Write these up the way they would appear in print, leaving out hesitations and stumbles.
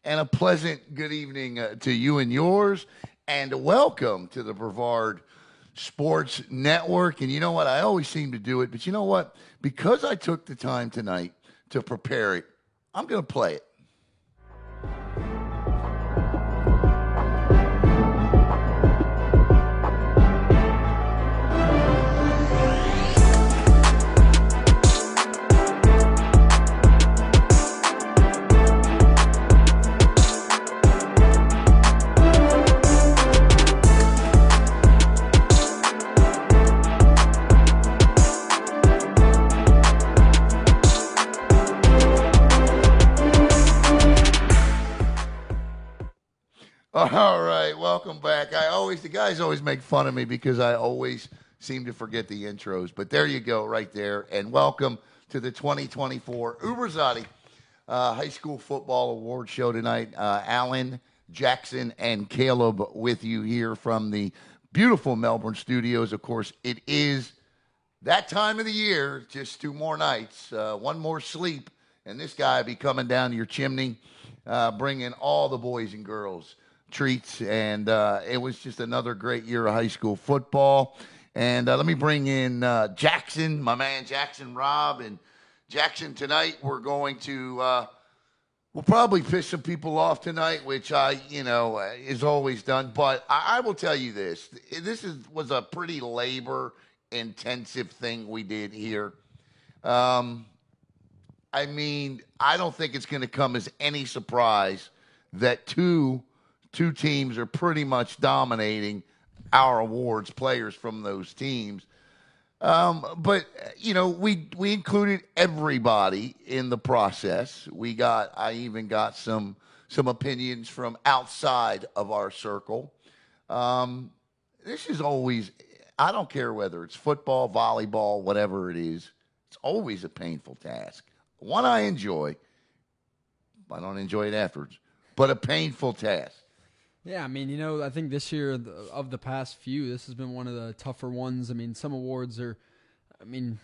and a pleasant good evening to you and yours, and welcome to the Brevard Sports Network. And you know what? I always seem to do it, but you know what? Because I took the time tonight to prepare it, I'm going to play it. All right, welcome back. The guys always make fun of me because I always seem to forget the intros, but there you go right there. And welcome to the 2024 UbrZati High School Football Award Show tonight. Alan, Jackson, and Caleb with you here from the beautiful Melbourne studios. Of course, it is that time of the year, just 2 more nights, one more sleep, and this guy will be coming down your chimney, bringing all the boys and girls treats, and it was just another great year of high school football. And let me bring in Jackson, my man Jackson Robb. And Jackson, tonight we're going to we'll probably piss some people off tonight, which is always done. But I will tell you this: was a pretty labor intensive thing we did here. I mean, I don't think it's going to come as any surprise that two teams are pretty much dominating our awards, players from those teams. But we included everybody in the process. I even got some opinions from outside of our circle. This is always, I don't care whether it's football, volleyball, whatever it is, it's always a painful task. One I enjoy. I don't enjoy it afterwards, but a painful task. Yeah, I mean, I think this year of the past few, this has been one of the tougher ones. I mean, some awards are,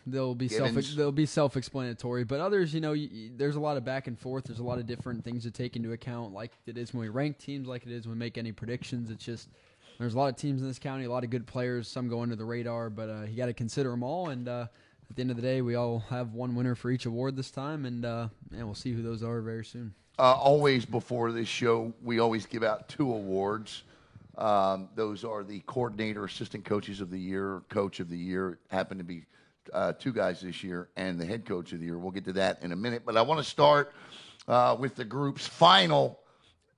they'll be self-explanatory, but others, there's a lot of back and forth. There's a lot of different things to take into account, like it is when we rank teams, like it is when we make any predictions. It's just there's a lot of teams in this county, a lot of good players. Some go under the radar, but you got to consider them all. And at the end of the day, we all have one winner for each award this time, and we'll see who those are very soon. Always before this show, we always give out 2 awards. Those are the Coordinator, Assistant Coaches of the Year, Coach of the Year. Happen to be 2 guys this year, and the Head Coach of the Year. We'll get to that in a minute. But I want to start with the group's final,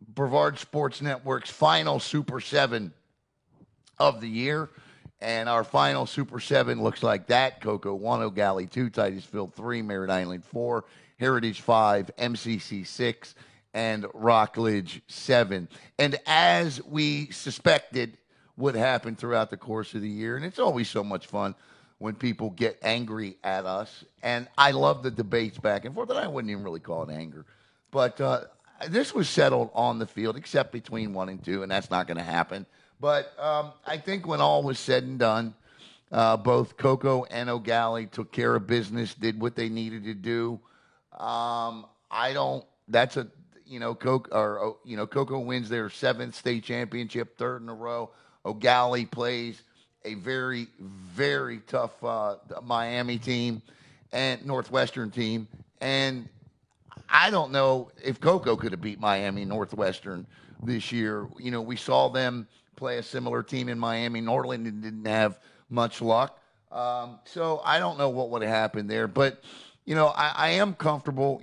Brevard Sports Network's final Super 7 of the year. And our final Super 7 looks like that. Cocoa 1, O'Galley 2, Titusville 3, Merritt Island 4, Heritage 5, MCC 6, and Rockledge 7. And as we suspected would happen throughout the course of the year, and it's always so much fun when people get angry at us, and I love the debates back and forth, and I wouldn't even really call it anger. But this was settled on the field, except between 1 and 2, and that's not going to happen. But I think when all was said and done, both Cocoa and O'Galley took care of business, did what they needed to do. Cocoa wins their 7th state championship, 3rd in a row. O'Galley plays a very, very tough Miami team and Northwestern team. And I don't know if Cocoa could have beat Miami Northwestern this year. We saw them play a similar team in Miami. Norland didn't have much luck. So I don't know what would have happened there. But I am comfortable.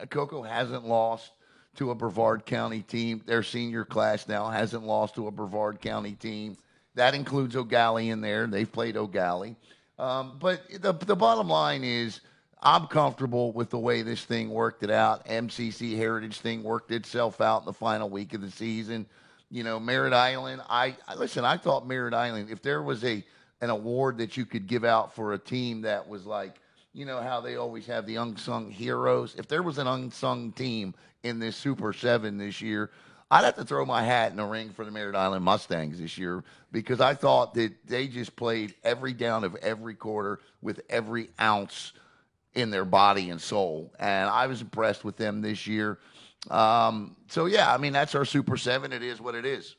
Cocoa hasn't lost to a Brevard County team. Their senior class now hasn't lost to a Brevard County team. That includes O'Galley in there. They've played O'Galley. But the bottom line is I'm comfortable with the way this thing worked it out. MCC Heritage thing worked itself out in the final week of the season. Merritt Island, I thought Merritt Island, if there was an award that you could give out for a team that was like, how they always have the unsung heroes. If there was an unsung team in this Super 7 this year, I'd have to throw my hat in the ring for the Merritt Island Mustangs this year because I thought that they just played every down of every quarter with every ounce in their body and soul. And I was impressed with them this year. So, yeah, I mean, that's our Super 7. It is what it is.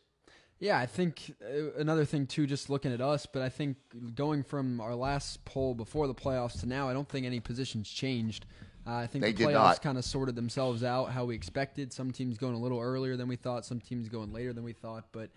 Yeah, I think another thing, too, just looking at us, but I think going from our last poll before the playoffs to now, I don't think any positions changed. I think the playoffs kind of sorted themselves out how we expected. Some teams going a little earlier than we thought, some teams going later than we thought. But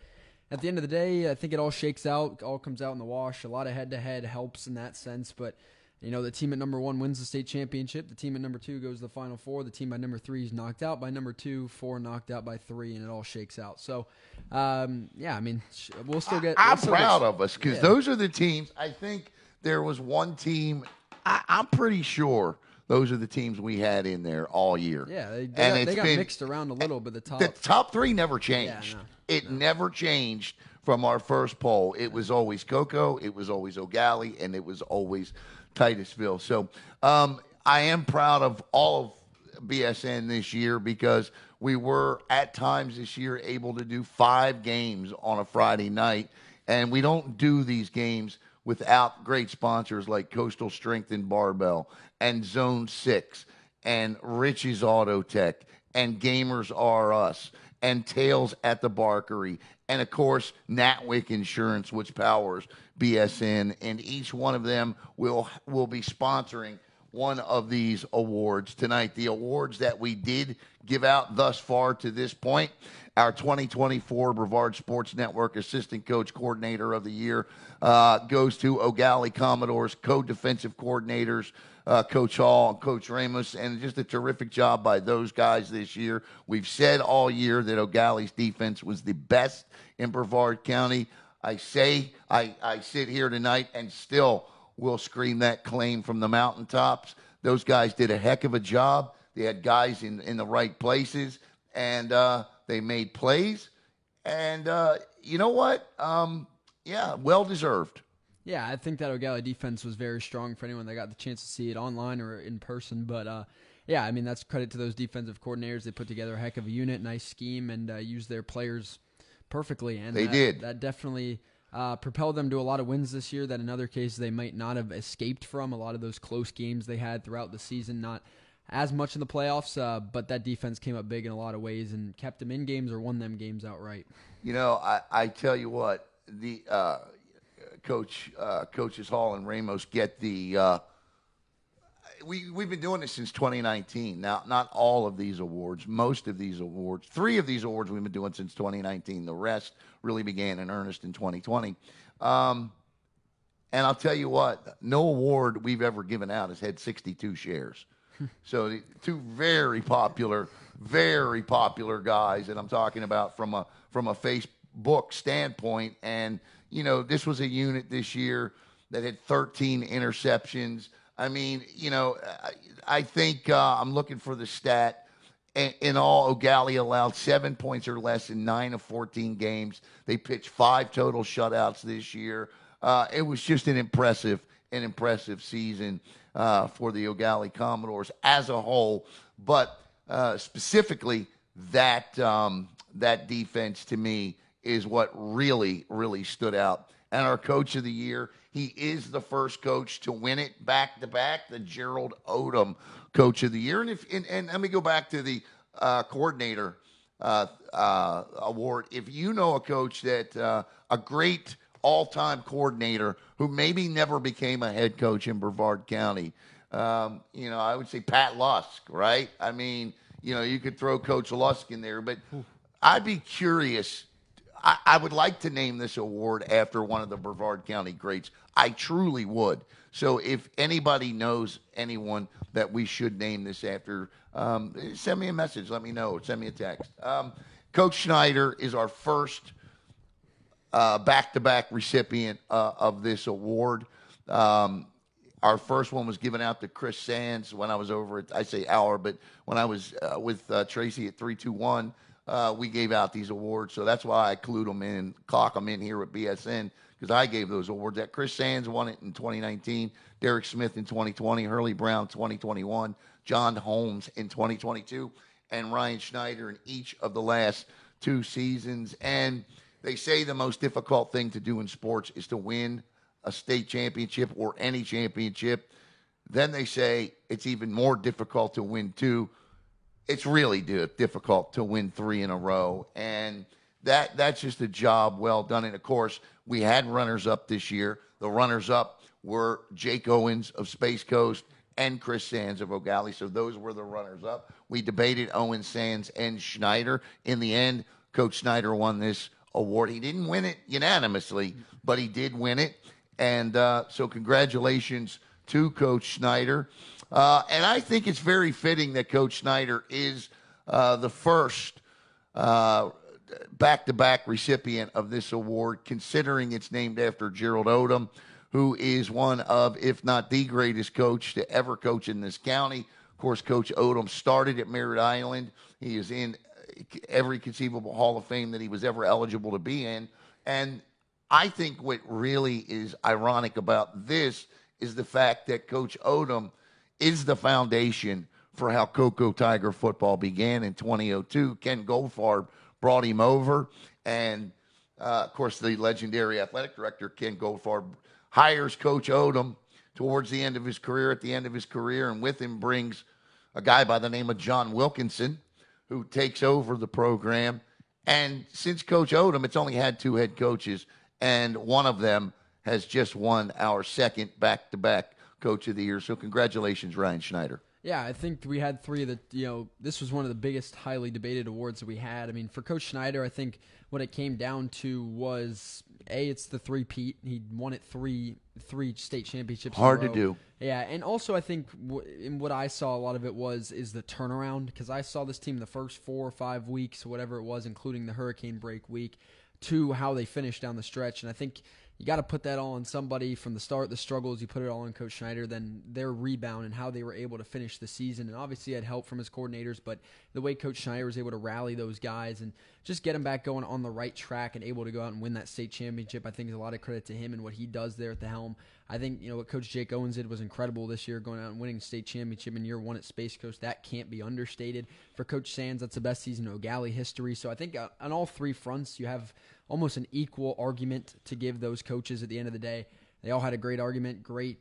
at the end of the day, I think it all shakes out, all comes out in the wash. A lot of head-to-head helps in that sense, but you know, the team at number 1 wins the state championship. The team at number 2 goes to the Final Four. The team at number 3 is knocked out by number 2, 4 knocked out by 3, and it all shakes out. So, yeah, I mean, we'll still get. I'm proud of us because those are the teams. I think there was one team. I'm pretty sure those are the teams we had in there all year. Yeah, they got mixed around a little, but the top 3 never changed. Yeah, it never changed from our first poll. It was always Cocoa, it was always O'Galley, and it was always Titusville. So I am proud of all of BSN this year because we were at times this year able to do 5 games on a Friday night, and we don't do these games without great sponsors like Coastal Strength and Barbell and Zone 6 and Rich's Auto Tech and Gamers R Us and Tails at the Barkery and, of course, Natwick Insurance, which powers BSN, and each one of them will be sponsoring one of these awards tonight. The awards that we did give out thus far to this point, our 2024 Brevard Sports Network Assistant Coach Coordinator of the Year goes to O'Galley Commodores co-defensive coordinators, Coach Hall and Coach Ramos, and just a terrific job by those guys this year. We've said all year that O'Galley's defense was the best in Brevard County. I sit here tonight and still will scream that claim from the mountaintops. Those guys did a heck of a job. They had guys in the right places, and they made plays. And you know what? Yeah, well-deserved. Yeah, I think that O'Galley defense was very strong for anyone that got the chance to see it online or in person. But, yeah, I mean, that's credit to those defensive coordinators. They put together a heck of a unit, nice scheme, and used their players perfectly. And they did. That definitely propelled them to a lot of wins this year that in other cases they might not have escaped from. A lot of those close games they had throughout the season, not as much in the playoffs, but that defense came up big in a lot of ways and kept them in games or won them games outright. You know, I tell you what, the Coaches Hall and Ramos get the we've been doing this since 2019. Now, not all of these awards, most of these awards, 3 of these awards we've been doing since 2019. The rest really began in earnest in 2020. And I'll tell you what, no award we've ever given out has had 62 shares. So the 2 very popular guys, and I'm talking about from a Facebook standpoint. And you know, this was a unit this year that had 13 interceptions. I mean, you know, I think I'm looking for the stat. In all, O'Galley allowed 7 points or less in 9 of 14 games. They pitched 5 total shutouts this year. It was just an impressive season for the O'Galley Commodores as a whole. But specifically, that defense to me is what really, really stood out. And our Coach of the Year, he is the first coach to win it back-to-back, the Gerald Odom Coach of the Year. And let me go back to the coordinator award. If you know a coach that a great all-time coordinator who maybe never became a head coach in Brevard County, you know, I would say Pat Lusk, right? I mean, you know, you could throw Coach Lusk in there, but I'd be curious. I would like to name this award after one of the Brevard County greats. I truly would. So if anybody knows anyone that we should name this after, send me a message. Let me know. Send me a text. Coach Schneider is our first back-to-back recipient of this award. Our first one was given out to Chris Sands when I was over at, I say our, but when I was with Tracy at 321. We gave out these awards, so that's why I clued them in, clock them in here at BSN, because I gave those awards. That Chris Sands won it in 2019, Derek Smith in 2020, Hurley Brown 2021, John Holmes in 2022, and Ryan Schneider in each of the last 2 seasons. And they say the most difficult thing to do in sports is to win a state championship or any championship. Then they say it's even more difficult to win 2. it's really difficult to win 3 in a row. And that's just a job well done. And, of course, we had runners-up this year. The runners-up were Jake Owens of Space Coast and Chris Sands of Eau Gallie. So those were the runners-up. We debated Owens, Sands, and Schneider. In the end, Coach Schneider won this award. He didn't win it unanimously, but he did win it. And so congratulations to Coach Schneider. And I think it's very fitting that Coach Schneider is the first back-to-back recipient of this award, considering it's named after Gerald Odom, who is one of, if not the greatest coach to ever coach in this county. Of course, Coach Odom started at Merritt Island. He is in every conceivable Hall of Fame that he was ever eligible to be in. And I think what really is ironic about this is the fact that Coach Odom is the foundation for how Cocoa Tiger football began in 2002. Ken Goldfarb brought him over, and of course the legendary athletic director Ken Goldfarb hires Coach Odom towards the end of his career, and with him brings a guy by the name of John Wilkinson, who takes over the program. And since Coach Odom, it's only had 2 head coaches, and one of them has just won our second back-to-back Coach of the Year. So congratulations, Ryan Schneider. Yeah, I think we had 3 of the, this was one of the biggest highly debated awards that we had. I mean, for Coach Schneider, I think what it came down to was, it's the 3-peat. He won it three state championships Hard in a row. to do. Yeah, and also I think in what I saw a lot of it is the turnaround, because I saw this team the first 4 or 5 weeks, whatever it was, including the hurricane break week, to how they finished down the stretch. And I think you got to put that all on somebody from the start, the struggles. You put it all on Coach Schneider, then their rebound and how they were able to finish the season. And obviously had help from his coordinators, but the way Coach Schneider was able to rally those guys and just get them back going on the right track and able to go out and win that state championship, I think is a lot of credit to him and what he does there at the helm. I think, what Coach Jake Owens did was incredible this year, going out and winning state championship in year 1 at Space Coast. That can't be understated. For Coach Sands, that's the best season in Eau Gallie history. So I think on all 3 fronts, you have almost an equal argument to give those coaches at the end of the day. They all had a great argument, great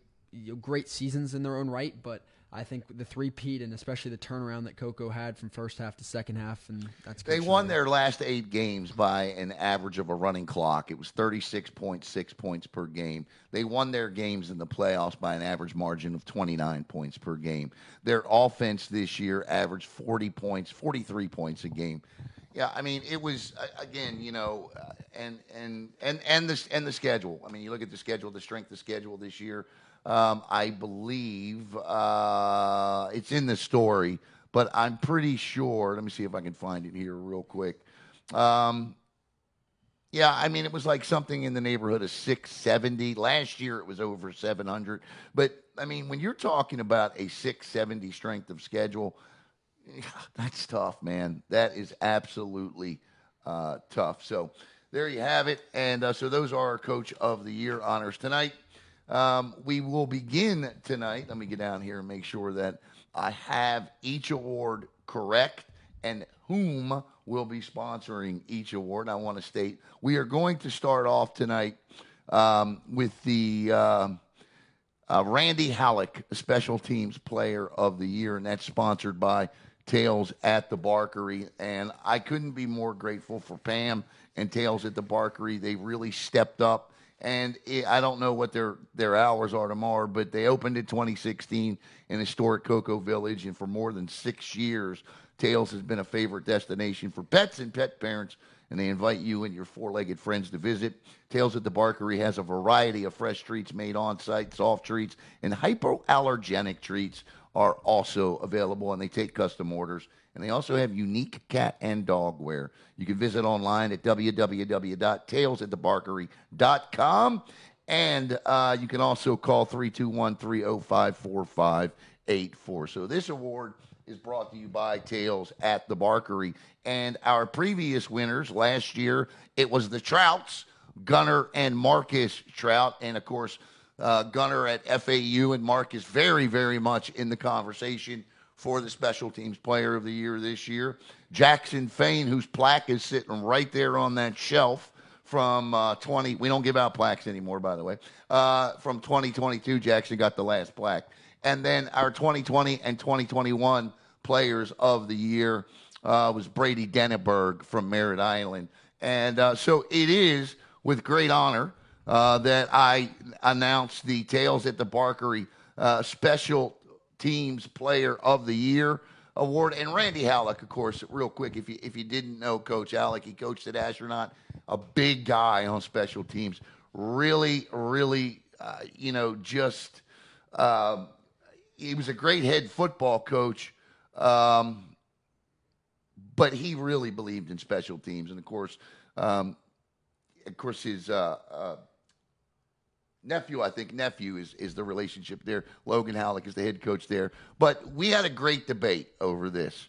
seasons in their own right, but I think the 3-peat and especially the turnaround that Cocoa had from first half to second half, and that's They won their last 8 games by an average of a running clock. It was 36.6 points per game. They won their games in the playoffs by an average margin of 29 points per game. Their offense this year averaged 40 points, 43 points a game. Yeah, I mean, it was again, and the schedule. I mean, you look at the schedule, the strength of schedule this year. I believe it's in the story, but I'm pretty sure. Let me see if I can find it here real quick. Yeah, I mean, it was like something in the neighborhood of 670. Last year, it was over 700. But I mean, when you're talking about a 670 strength of schedule, that's tough, man. That is absolutely tough. So there you have it. And so those are our Coach of the Year honors tonight. We will begin tonight. Let me get down here and make sure that I have each award correct and whom will be sponsoring each award. I want to state we are going to start off tonight with the Randy Halleck Special Teams Player of the Year, and that's sponsored by Tails at the Barkery. And I couldn't be more grateful for Pam and Tails at the Barkery. They really stepped up. And I don't know what their hours are tomorrow, but they opened in 2016 in historic Cocoa Village, and for more than 6 years, Tails has been a favorite destination for pets and pet parents, and they invite you and your 4-legged friends to visit. Tails at the Barkery has a variety of fresh treats made on-site, soft treats, and hypoallergenic treats are also available, and they take custom orders. And they also have unique cat and dog wear. You can visit online at www.tailsatthebarkery.com. And you can also call 321-305-4584. So this award is brought to you by Tails at the Barkery. And our previous winners last year, it was the Trouts, Gunner and Marcus Trout. And, of course, Gunner at FAU and Marcus very, very much in the conversation for the Special Teams Player of the Year this year. Jackson Fain, whose plaque is sitting right there on that shelf from 20. We don't give out plaques anymore, by the way. From 2022, Jackson got the last plaque. And then our 2020 and 2021 players of the year was Brady DENABURG from Merritt Island. And so it is with great honor that I announced the Tales at the Barkery Special Teams Player of the Year award. And Randy Halleck, of course, real quick, if you didn't know Coach Halleck, he coached at Astronaut, a big guy on special teams. Really, really, he was a great head football coach, but he really believed in special teams. And, of course, his nephew is the relationship there. Logan Halleck is the head coach there. But we had a great debate over this.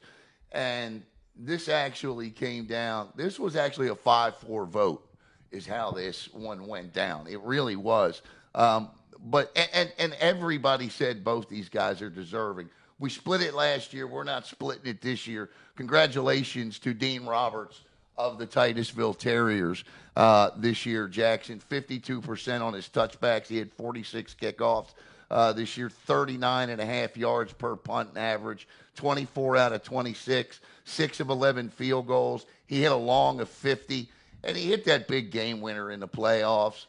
And this actually came down. This was actually a 5-4 vote is how this one went down. It really was. But everybody said both these guys are deserving. We split it last year. We're not splitting it this year. Congratulations to Dean Roberts of the Titusville Terriers this year, Jackson. 52% on his touchbacks. He had 46 kickoffs this year, 39.5 yards per punt average, 24 out of 26, 6 of 11 field goals. He hit a long of 50, and he hit that big game winner in the playoffs.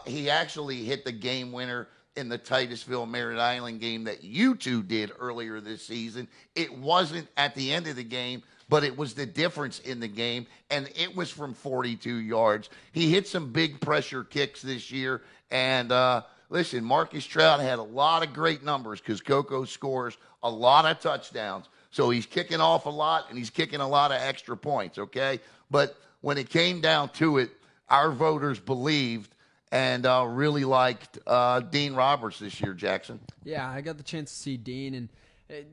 He actually hit the game winner in the Titusville Merritt Island game that you two did earlier this season. It wasn't at the end of the game, but it was the difference in the game, and it was from 42 yards. He hit some big pressure kicks this year, and listen, Marcus Trout had a lot of great numbers because Coco scores a lot of touchdowns. So he's kicking off a lot, and he's kicking a lot of extra points, okay? But when it came down to it, our voters believed and really liked Dean Roberts this year, Jackson. Yeah, I got the chance to see Dean, and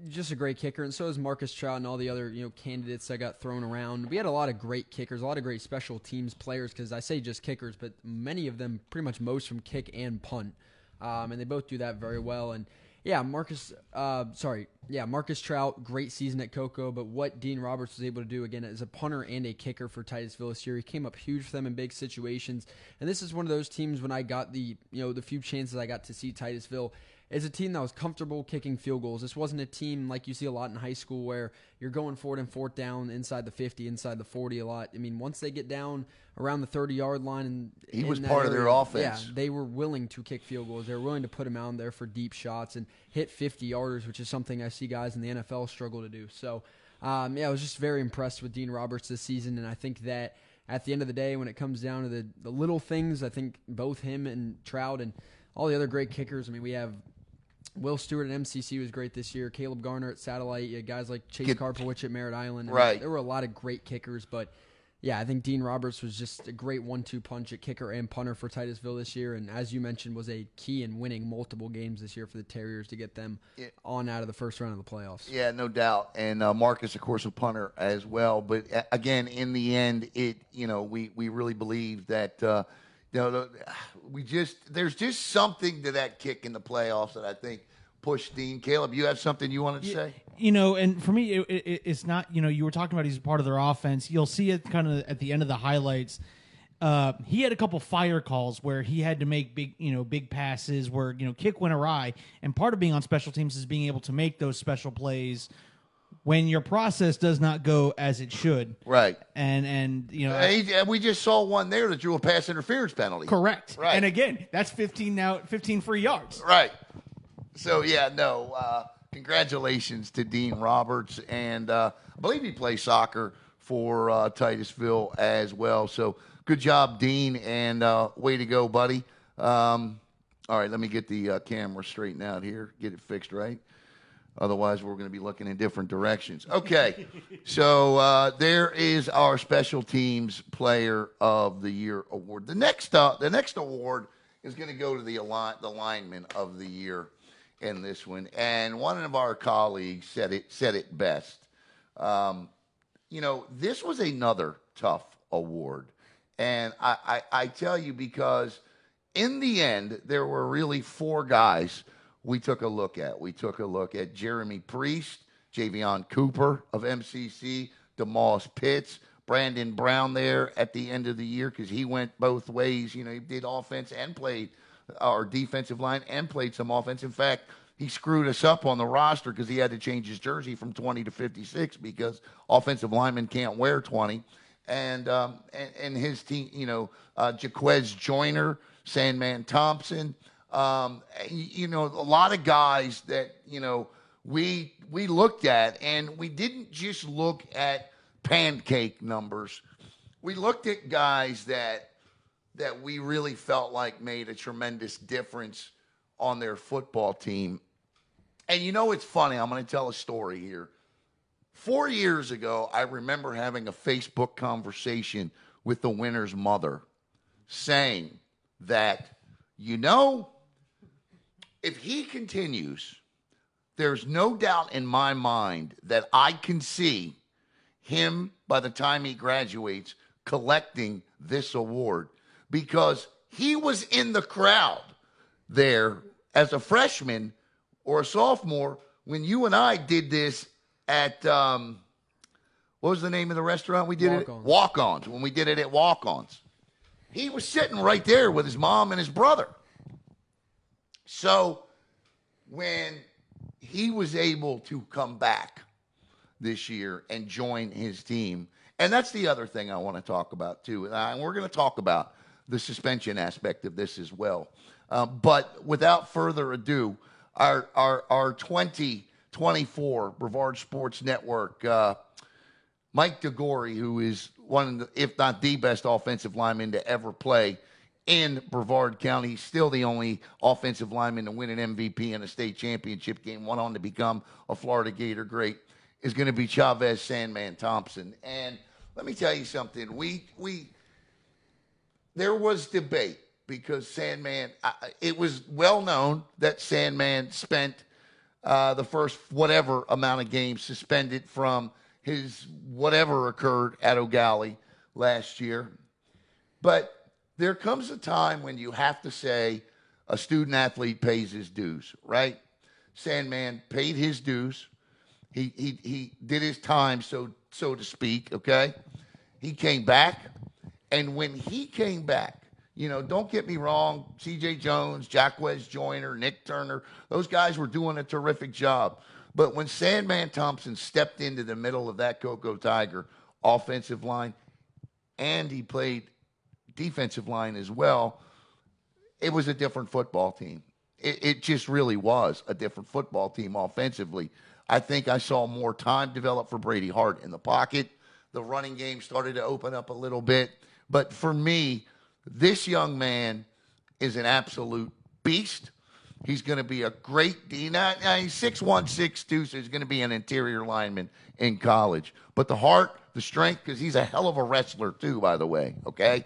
just a great kicker, and so is Marcus Trout and all the other candidates that got thrown around. We had a lot of great kickers, a lot of great special teams players, because I say just kickers, but many of them, pretty much most from kick and punt, and they both do that very well. And Marcus Trout, great season at Coco, but what Dean Roberts was able to do, again, as a punter and a kicker for Titusville this year, he came up huge for them in big situations. And this is one of those teams when I got the few chances I got to see Titusville, is a team that was comfortable kicking field goals. This wasn't a team like you see a lot in high school where you're going forward and fourth down inside the 50, inside the 40 a lot. I mean, once they get down around the 30-yard line, and he was part of their offense. Yeah, they were willing to kick field goals. They were willing to put him out there for deep shots and hit 50-yarders, which is something I see guys in the NFL struggle to do. So, I was just very impressed with Dean Roberts this season, and I think that at the end of the day, when it comes down to the little things, I think both him and Trout and all the other great kickers, I mean, we have Will Stewart at MCC was great this year. Caleb Garner at Satellite. You had guys like Chase Karpowicz at Merritt Island. Right. There were a lot of great kickers, but I think Dean Roberts was just a great 1-2 punch at kicker and punter for Titusville this year, and as you mentioned, was a key in winning multiple games this year for the Terriers to get them on out of the first round of the playoffs. Yeah, no doubt. And Marcus, of course, a punter as well. But again, in the end, we really believe that there's just something to that kick in the playoffs that I think pushed Dean. Caleb, you have something you wanted to say? And for me, it's not, you were talking about he's part of their offense. You'll see it kind of at the end of the highlights. He had a couple fire calls where he had to make big passes where, kick went awry. And part of being on special teams is being able to make those special plays when your process does not go as it should. Right. And we just saw one there that drew a pass interference penalty. Correct. Right. And again, that's 15 free yards. Right. So, congratulations to Dean Roberts. And I believe he plays soccer for Titusville as well. So, good job, Dean, and way to go, buddy. All right, let me get the camera straightened out here, get it fixed right. Otherwise, we're going to be looking in different directions. Okay, so there is our Special Teams Player of the Year award. The next award is going to go to the lineman of the year in this one. And one of our colleagues said it best. This was another tough award. And I tell you, because in the end, there were really 4 guys we took a look at. We took a look at Jeremy Priest, Javion Cooper of MCC, DeMoss Pitts, Brandon Brown there at the end of the year, because he went both ways. He did offense and played, or defensive line, and played some offense. In fact, he screwed us up on the roster because he had to change his jersey from 20 to 56 because offensive linemen can't wear 20. And his team, Jaquez Joyner, Sandman Thompson, a lot of guys that, we looked at, and we didn't just look at pancake numbers. We looked at guys that we really felt like made a tremendous difference on their football team. And it's funny, I'm going to tell a story here. 4 years ago, I remember having a Facebook conversation with the winner's mother saying that, if he continues, there's no doubt in my mind that I can see him, by the time he graduates, collecting this award, because he was in the crowd there as a freshman or a sophomore when you and I did this at, what was the name of the restaurant we did Walk-Ons. it? Walk-Ons. When we did it at Walk-Ons. He was sitting right there with his mom and his brother. So when he was able to come back this year and join his team, and that's the other thing I want to talk about too, and we're going to talk about the suspension aspect of this as well. But without further ado, our 2024 Brevard Sports Network, Mike DeGore, who is one of the, if not the best offensive lineman to ever play in Brevard County, still the only offensive lineman to win an MVP in a state championship game, went on to become a Florida Gator great, is going to be Chavez Sandman Thompson. And let me tell you something. There was debate because Sandman, it was well known that Sandman spent the first whatever amount of games suspended from his whatever occurred at O'Galley last year. But there comes a time when you have to say a student athlete pays his dues, right? Sandman paid his dues. He did his time, so to speak, okay? He came back, and when he came back, don't get me wrong, C.J. Jones, Jaquez Joyner, Nick Turner, those guys were doing a terrific job. But when Sandman Thompson stepped into the middle of that Cocoa Tiger offensive line, and he played defensive line as well, it was a different football team. It just really was a different football team offensively. I think I saw more time develop for Brady Hart in the pocket. The running game started to open up a little bit. But for me, this young man is an absolute beast. He's going to be a great D. Now, he's 6'1", 6'2", so he's going to be an interior lineman in college. But the heart, the strength, because he's a hell of a wrestler too, by the way, okay,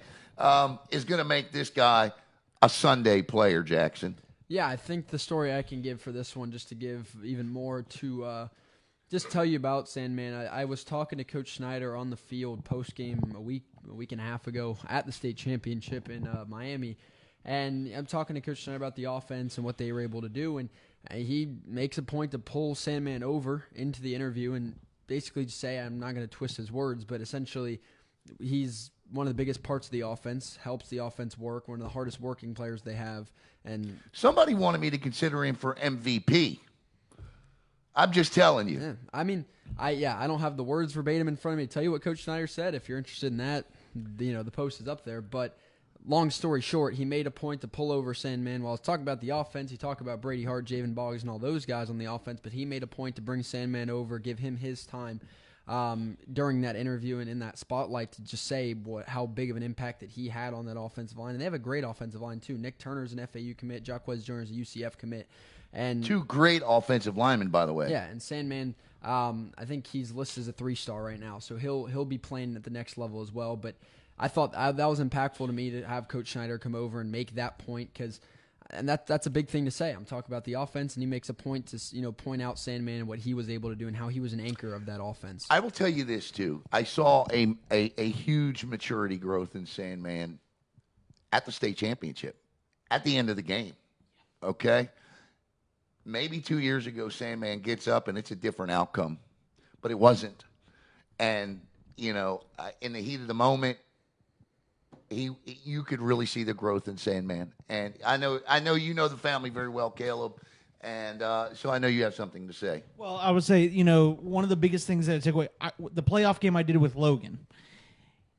is going to make this guy a Sunday player, Jackson. Yeah, I think the story I can give for this one, just to give even more to just tell you about Sandman. I was talking to Coach Snyder on the field post-game a week and a half ago at the state championship in Miami. And I'm talking to Coach Snyder about the offense and what they were able to do. And he makes a point to pull Sandman over into the interview and basically just say, I'm not going to twist his words, but essentially he's one of the biggest parts of the offense, helps the offense work, one of the hardest working players they have. And somebody wanted me to consider him for MVP. I'm just telling you. Yeah, I mean, I don't have the words verbatim in front of me to tell you what Coach Snyder said. If you're interested in that, the post is up there. But long story short, he made a point to pull over Sandman. While I was talking about the offense, he talked about Brady Hart, JAYVAN, BOGGS, and all those guys on the offense, but he made a point to bring Sandman over, give him his time during that interview and in that spotlight to just say how big of an impact that he had on that offensive line. And they have a great offensive line, too. Nick Turner's an FAU commit. Jaquez Joyner's a UCF commit. And two great offensive linemen, by the way. Yeah, and Sandman, I think he's listed as a 3-star right now, so he'll be playing at the next level as well. But I thought that was impactful to me to have Coach Snyder come over and make that point, and that's a big thing to say. I'm talking about the offense, and he makes a point to point out Sandman and what he was able to do and how he was an anchor of that offense. I will tell you this too. I saw a huge maturity growth in Sandman at the state championship, at the end of the game. Okay. Maybe 2 years ago, Sandman gets up and it's a different outcome, but it wasn't. And, in the heat of the moment, you could really see the growth in Sandman. And I know you know the family very well, Caleb. And so I know you have something to say. Well, I would say, one of the biggest things that I took away, the playoff game I did with Logan,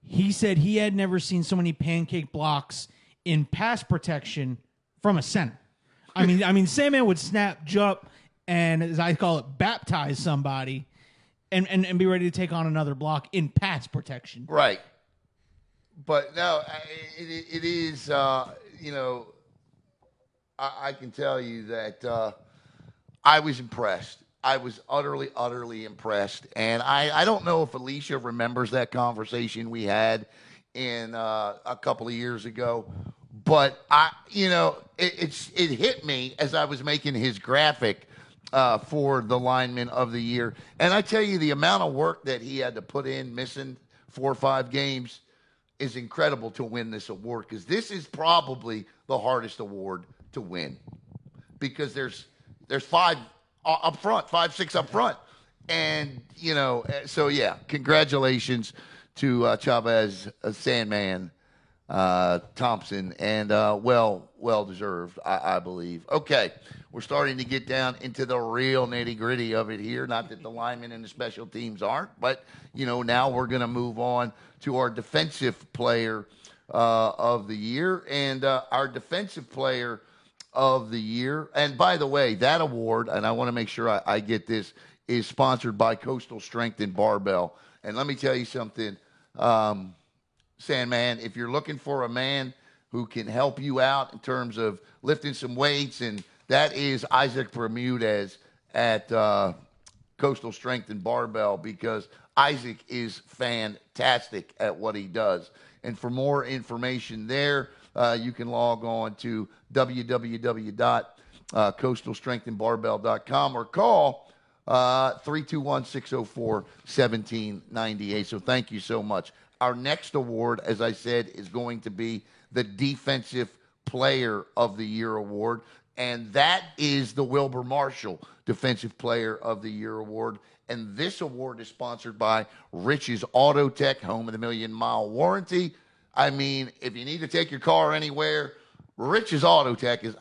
he said he had never seen so many pancake blocks in pass protection from a center. I mean, Sandman would snap, jump, and as I call it, baptize somebody and be ready to take on another block in pass protection. Right. But no, it is, I can tell you that I was impressed. I was utterly, utterly impressed. And I don't know if Alicia remembers that conversation we had in a couple of years ago, but it hit me as I was making his graphic for the lineman of the year. And I tell you, the amount of work that he had to put in, missing 4 or 5 games, is incredible to win this award, because this is probably the hardest award to win, because there's 5 up front, 5, 6 up front. And, so yeah, congratulations to Chavez, Sandman, Thompson, and well deserved, I believe. Okay, we're starting to get down into the real nitty gritty of it here. Not that the linemen and the special teams aren't, but now we're going to move on to our defensive player of the year, and our defensive player of the year. And by the way, that award, and I want to make sure I get this, is sponsored by Coastal Strength and Barbell. And let me tell you something. Sandman, if you're looking for a man who can help you out in terms of lifting some weights, and that is Isaac Bermudez at Coastal Strength and Barbell, because Isaac is fantastic at what he does. And for more information there, you can log on to www.coastalstrengthandbarbell.com or call 321-604-1798. So thank you so much. Our next award, as I said, is going to be the Defensive Player of the Year award, and that is the Wilbur Marshall Defensive Player of the Year award. And this award is sponsored by Rich's Auto Tech, home of the 1,000,000-mile warranty. I mean, if you need to take your car anywhere, Rich's Auto Tech is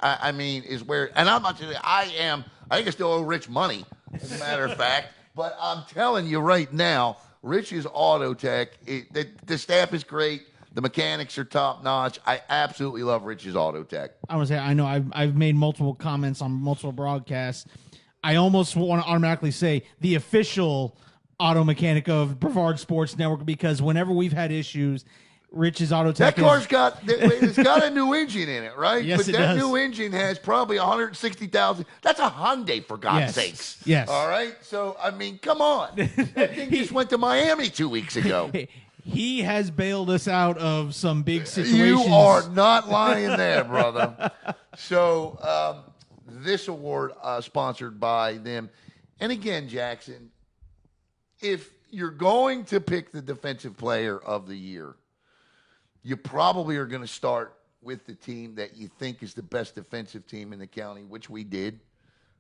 where. And I'm not saying I think I still owe Rich money, as a matter of fact. But I'm telling you right now, Rich's Auto Tech, the staff is great. The mechanics are top notch. I absolutely love Rich's Auto Tech. I want to say, I know I've made multiple comments on multiple broadcasts. I almost want to automatically say the official auto mechanic of Brevard Sports Network, because whenever we've had issues, Rich's Auto Tech. That car's got a new engine in it, right? Yes, but that new engine has probably 160,000. That's a Hyundai, for God's sakes. Yes. All right. So I mean, come on. That thing just went to Miami 2 weeks ago. He has bailed us out of some big situations. You are not lying there, brother. So this award sponsored by them. And again, Jackson, if you're going to pick the Defensive Player of the Year, you probably are going to start with the team that you think is the best defensive team in the county, which we did,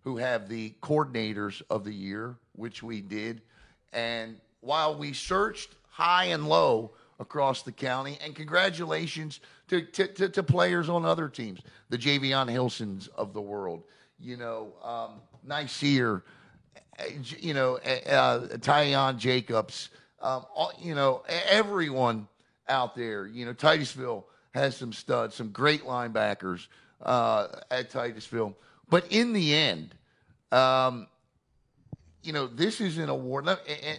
who have the Coordinators of the Year, which we did. And while we searched high and low across the county, and congratulations to players on other teams, the JAYVAN Hilsons of the world, Niceer, Tyon Jacobs, everyone out there. Titusville has some studs, some great linebackers at Titusville. But in the end, this is an award.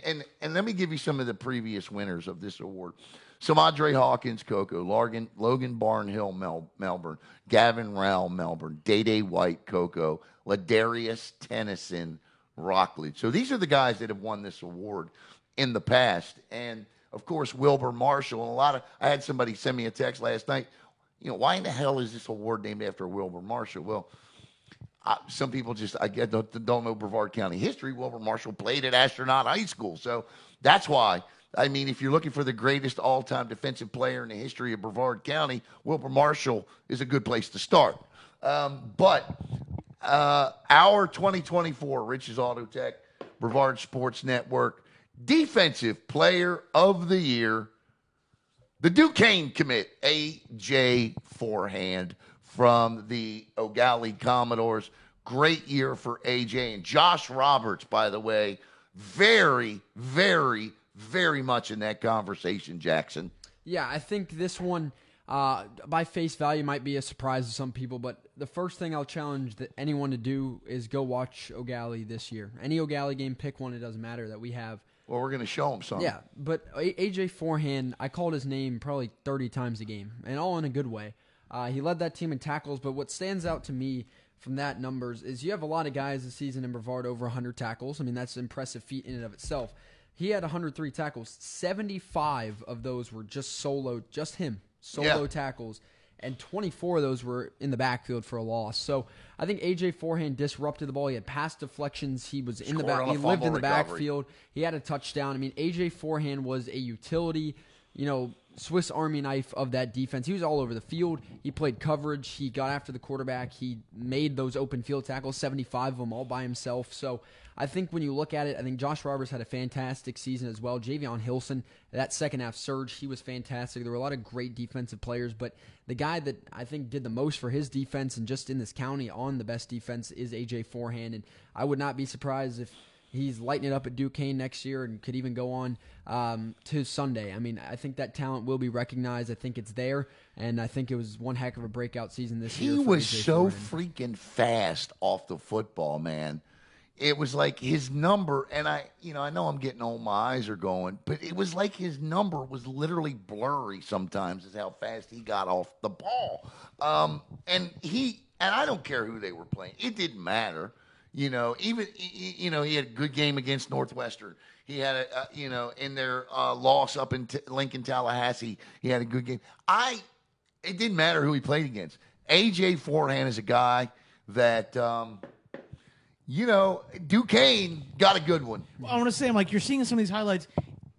And let me give you some of the previous winners of this award. SAMADRAE Hawkins, Cocoa, Logan Barnhill, Melbourne, Gavin Rowell, Melbourne, Day White, Cocoa, Ladarius Tennyson, Rockledge. So these are the guys that have won this award in the past. And of course, Wilbur Marshall, and I had somebody send me a text last night, why in the hell is this award named after Wilbur Marshall? Well, some people don't know Brevard County history. Wilbur Marshall played at Astronaut High School, so that's why. I mean, if you're looking for the greatest all-time defensive player in the history of Brevard County, Wilbur Marshall is a good place to start. But our 2024 Rich's Auto Tech, Brevard Sports Network Defensive Player of the Year, the Duquesne commit, A.J. Forehand from the O'Galley Commodores. Great year for AJ. And Josh Roberts, by the way, very, very, very much in that conversation, Jackson. Yeah, I think this one, by face value, might be a surprise to some people, but the first thing I'll challenge anyone to do is go watch O'Galley this year. Any O'Galley game, pick one, it doesn't matter, that we have. Well, we're going to show him something. Yeah, but AJ Forehand, I called his name probably 30 times a game, and all in a good way. He led that team in tackles, but what stands out to me from that numbers is you have a lot of guys this season in Brevard over 100 tackles. I mean, that's an impressive feat in and of itself. He had 103 tackles. 75 of those were just solo tackles, and 24 of those were in the backfield for a loss. So I think AJ Forehand disrupted the ball. He had pass deflections. He was in the back. He lived in the backfield. He had a touchdown. I mean, AJ Forehand was a utility, Swiss Army knife of that defense. He was all over the field. He played coverage. He got after the quarterback. He made those open field tackles, 75 of them all by himself. So I think when you look at it, I think Josh Roberts had a fantastic season as well. Javion Hilson, that second half surge, he was fantastic. There were a lot of great defensive players, but the guy that I think did the most for his defense and just in this county on the best defense is AJ Forehand. And I would not be surprised if he's lighting it up at Duquesne next year and could even go on to Sunday. I mean, I think that talent will be recognized. I think it's there, and I think it was one heck of a breakout season this year. He was so freaking fast off the football, man. It was like his number, and I know I'm getting old, my eyes are going, but it was like his number was literally blurry sometimes is how fast he got off the ball. And I don't care who they were playing. It didn't matter. He had a good game against Northwestern. He had in their loss up in Lincoln, Tallahassee, he had a good game. It didn't matter who he played against. AJ Forehand is a guy that, Duquesne got a good one. I want to say, you're seeing some of these highlights.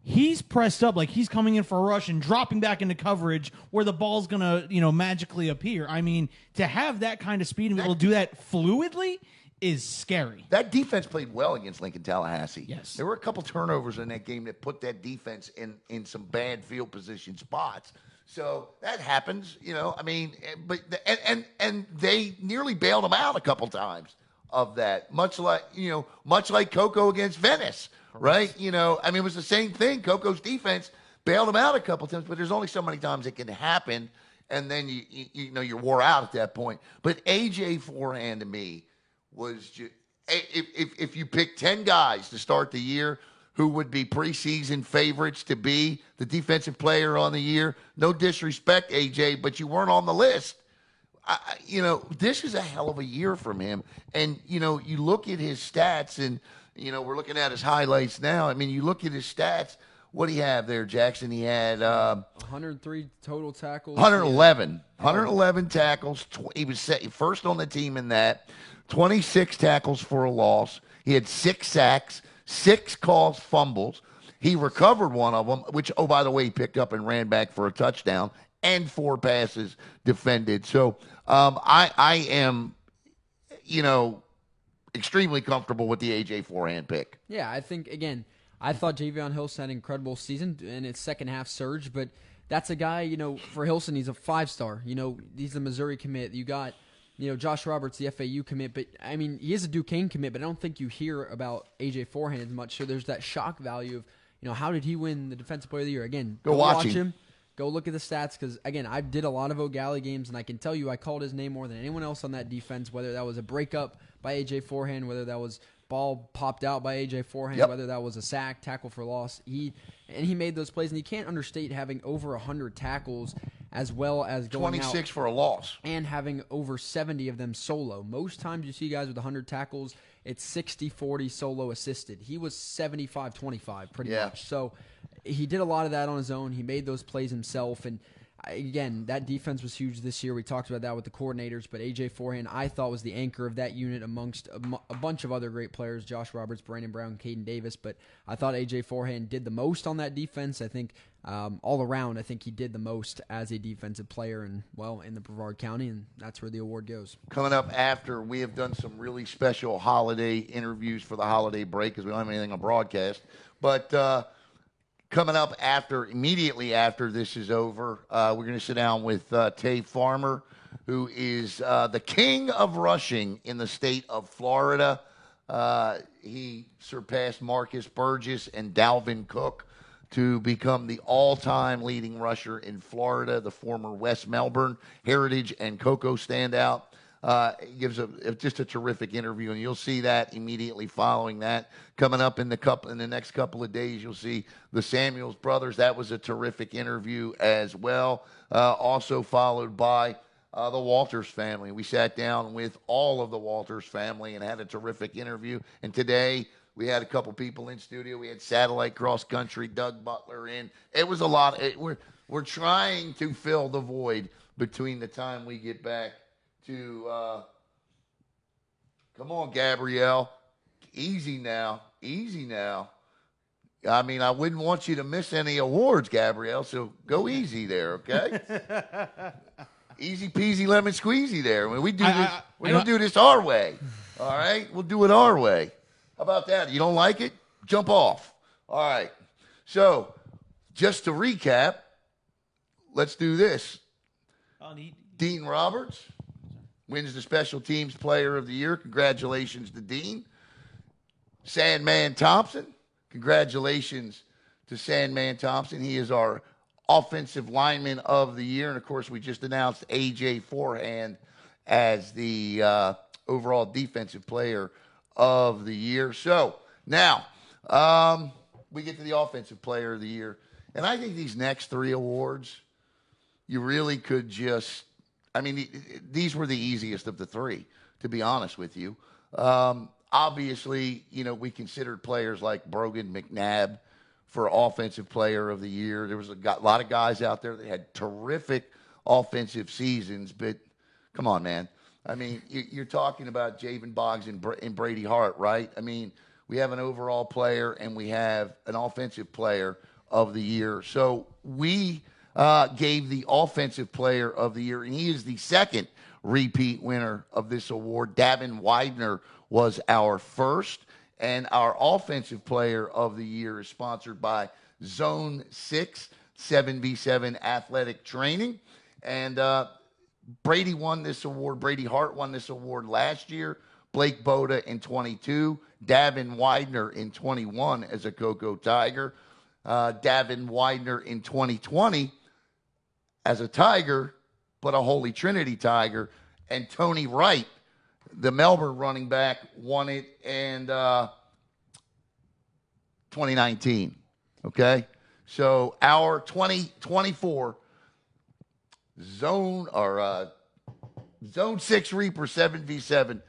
He's pressed up, like he's coming in for a rush and dropping back into coverage where the ball's going to, magically appear. I mean, to have that kind of speed and be able to do that fluidly is scary. That defense played well against Lincoln Tallahassee. Yes. There were a couple turnovers in that game that put that defense in some bad field position spots. So that happens, but they nearly bailed them out a couple times of that. Much like Coco against Venice, right? It was the same thing. Coco's defense bailed them out a couple times, but there's only so many times it can happen, and then you're wore out at that point. But AJ Forehand to me was just, if you pick 10 guys to start the year who would be preseason favorites to be the defensive player on the year, no disrespect, AJ, but you weren't on the list. This is a hell of a year from him. And, you look at his stats, and, we're looking at his highlights now. I mean, you look at his stats. What do you have there, Jackson? He had 103 total tackles. 111 tackles. He was first on the team in that. 26 tackles for a loss. He had 6 sacks, 6 caused fumbles. He recovered one of them, which, oh, by the way, he picked up and ran back for a touchdown, and 4 passes defended. So I am, extremely comfortable with the A.J. Forehand pick. Yeah, I think, again, I thought Javion Hilson had an incredible season in his second half surge, but that's a guy, for Hilson, he's a 5-star. He's a Missouri commit. You got, Josh Roberts, the FAU commit, but I mean, he is a Duquesne commit, but I don't think you hear about AJ Forehand as much. So there's that shock value of, how did he win the Defensive Player of the Year? Again, go watch him. Go look at the stats because, again, I did a lot of O'Galley games, and I can tell you I called his name more than anyone else on that defense, whether that was a breakup by AJ Forehand, whether that was ball popped out by AJ Forehand, whether that was a sack, tackle for loss. He made those plays, and you can't understate having over 100 tackles as well as going 26 out for a loss and having over 70 of them solo. Most times you see guys with 100 tackles, it's 60-40 solo assisted. He was 75-25 pretty much. So he did a lot of that on his own. He made those plays himself, and again, that defense was huge this year. We talked about that with the coordinators, but A.J. Forehand, I thought, was the anchor of that unit amongst a bunch of other great players, Josh Roberts, Brandon Brown, Caden Davis, but I thought A.J. Forehand did the most on that defense. I think all around, I think he did the most as a defensive player in the Brevard County, and that's where the award goes. Coming up after, we have done some really special holiday interviews for the holiday break because we don't have anything on broadcast, but coming up immediately after this is over, we're going to sit down with Tay Farmer, who is the king of rushing in the state of Florida. He surpassed Marcus Burgess and Dalvin Cook to become the all-time leading rusher in Florida, the former West Melbourne Heritage and Cocoa standout. He gives just a terrific interview, and you'll see that immediately following that. Coming up in the next couple of days, you'll see the Samuels brothers. That was a terrific interview as well. Also followed by the Walters family. We sat down with all of the Walters family and had a terrific interview. And today we had a couple people in studio. We had Satellite Cross Country, Doug Butler in. It was a lot. We're trying to fill the void between the time we get back to come on, Gabrielle. Easy now. I mean, I wouldn't want you to miss any awards, Gabrielle, so go easy there, okay? Easy peasy lemon squeezy there. When we do this, we don't do this our way. All right? We'll do it our way. How about that? You don't like it? Jump off. All right. So, just to recap, let's do this. Dean Roberts wins the Special Teams Player of the Year. Congratulations to Dean. Sandman Thompson. Congratulations to Sandman Thompson. He is our Offensive Lineman of the Year. And, of course, we just announced A.J. Forehand as the overall Defensive Player of the Year. So, now, we get to the Offensive Player of the Year. And I think these next three awards, you really could just, I mean, these were the easiest of the three, to be honest with you. Obviously, you know, we considered players like Brogan McNabb for Offensive Player of the Year. There was a lot of guys out there that had terrific offensive seasons, but come on, man. I mean, you're talking about JAYVAN, BOGGS, and Brady Hart, right? I mean, we have an overall player and we have an Offensive Player of the Year. So we gave the Offensive Player of the Year, and he is the second repeat winner of this award. DAVIN Widener was our first. And our Offensive Player of the Year is sponsored by Zone 6, 7v7 Athletic Training. And Brady won this award. Brady Hart won this award last year. Blake BODA in 22. DAVIN Widener in 21 as a Cocoa Tiger. DAVIN Widener in 2020 as a Tiger, but a Holy Trinity Tiger. And Tony Wright, the Melbourne running back, won it in 2019. Okay? So our 2024 Zone 6 Reaper 7v7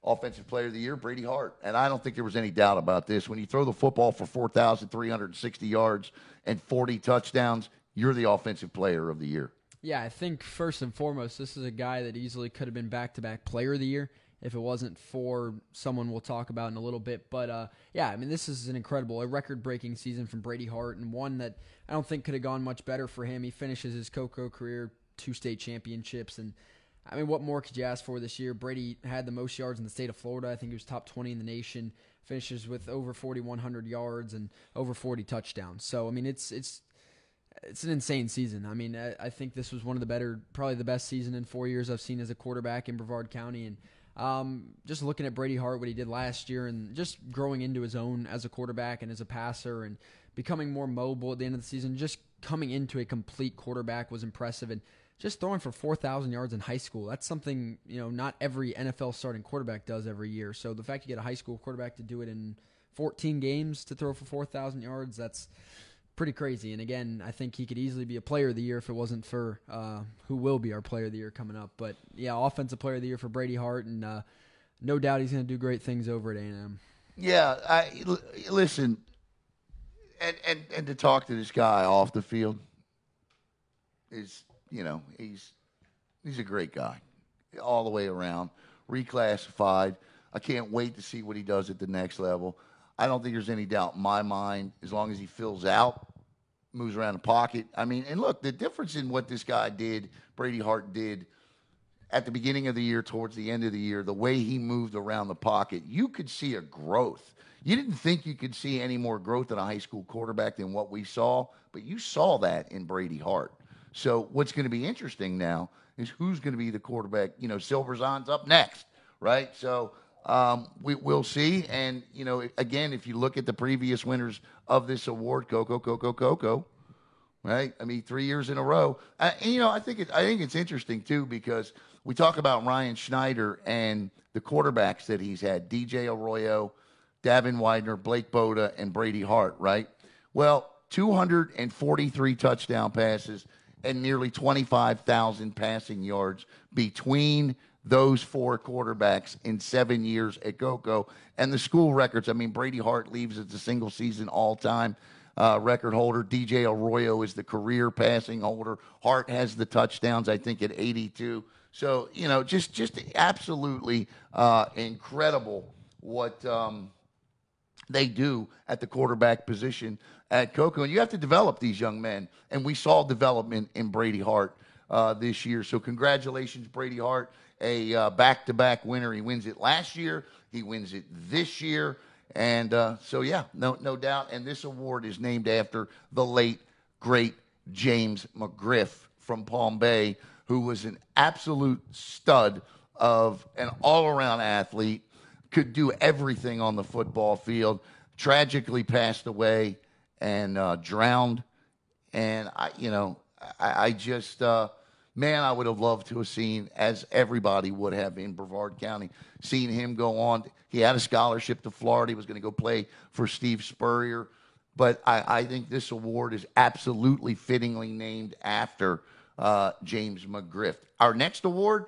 Offensive Player of the Year, Brady Hart. And I don't think there was any doubt about this. When you throw the football for 4,360 yards and 40 touchdowns, you're the Offensive Player of the Year. Yeah, I think first and foremost, this is a guy that easily could have been back-to-back Player of the Year if it wasn't for someone we'll talk about in a little bit. But, yeah, I mean, this is a record-breaking season from Brady Hart, and one that I don't think could have gone much better for him. He finishes his Cocoa career 2 state championships, and, I mean, what more could you ask for this year? Brady had the most yards in the state of Florida. I think he was top 20 in the nation, finishes with over 4,100 yards and over 40 touchdowns. So, I mean, it's an insane season. I mean, I think this was one of the better, probably the best season in 4 years I've seen as a quarterback in Brevard County. And just looking at Brady Hart, what he did last year, and just growing into his own as a quarterback and as a passer and becoming more mobile at the end of the season, just coming into a complete quarterback was impressive. And just throwing for 4,000 yards in high school, that's something, you know, not every NFL starting quarterback does every year. So the fact you get a high school quarterback to do it in 14 games to throw for 4,000 yards, that's pretty crazy. And again, I think he could easily be a Player of the Year if it wasn't for who will be our Player of the Year coming up. But yeah, Offensive Player of the Year for Brady Hart, and no doubt he's going to do great things over at A&M. Yeah, listen, and to talk to this guy off the field is, you know, he's a great guy all the way around. Reclassified. I can't wait to see what he does at the next level. I don't think there's any doubt in my mind, as long as he fills out, moves around the pocket. I mean, and look, the difference in what this guy did, Brady Hart did, at the beginning of the year, towards the end of the year, the way he moved around the pocket, you could see a growth. You didn't think you could see any more growth in a high school quarterback than what we saw, but you saw that in Brady Hart. So what's going to be interesting now is who's going to be the quarterback. You know, Silverzon's up next, right? So we'll see. And, you know, again, if you look at the previous winners of this award, Coco, right? I mean, 3 years in a row. And, you know, I think it's interesting, too, because we talk about Ryan Schneider and the quarterbacks that he's had, DJ Arroyo, Davin Widener, Blake Boda, and Brady Hart, right? Well, 243 touchdown passes and nearly 25,000 passing yards between those four quarterbacks in 7 years at Coco. And the school records, I mean, Brady Hart leaves as the single-season all-time record holder. DJ Arroyo is the career passing holder. Hart has the touchdowns, I think, at 82. So, you know, just absolutely incredible what they do at the quarterback position at Coco. And you have to develop these young men. And we saw development in Brady Hart this year. So congratulations, Brady Hart, a back-to-back winner. He wins it last year. He wins it this year. And so, yeah, no doubt. And this award is named after the late, great James McGriff from Palm Bay, who was an absolute stud of an all-around athlete, could do everything on the football field, tragically passed away and drowned. And, I just, man, I would have loved to have seen, as everybody would have in Brevard County, seen him go on. He had a scholarship to Florida. He was going to go play for Steve Spurrier. But I think this award is absolutely fittingly named after James McGriff. Our next award,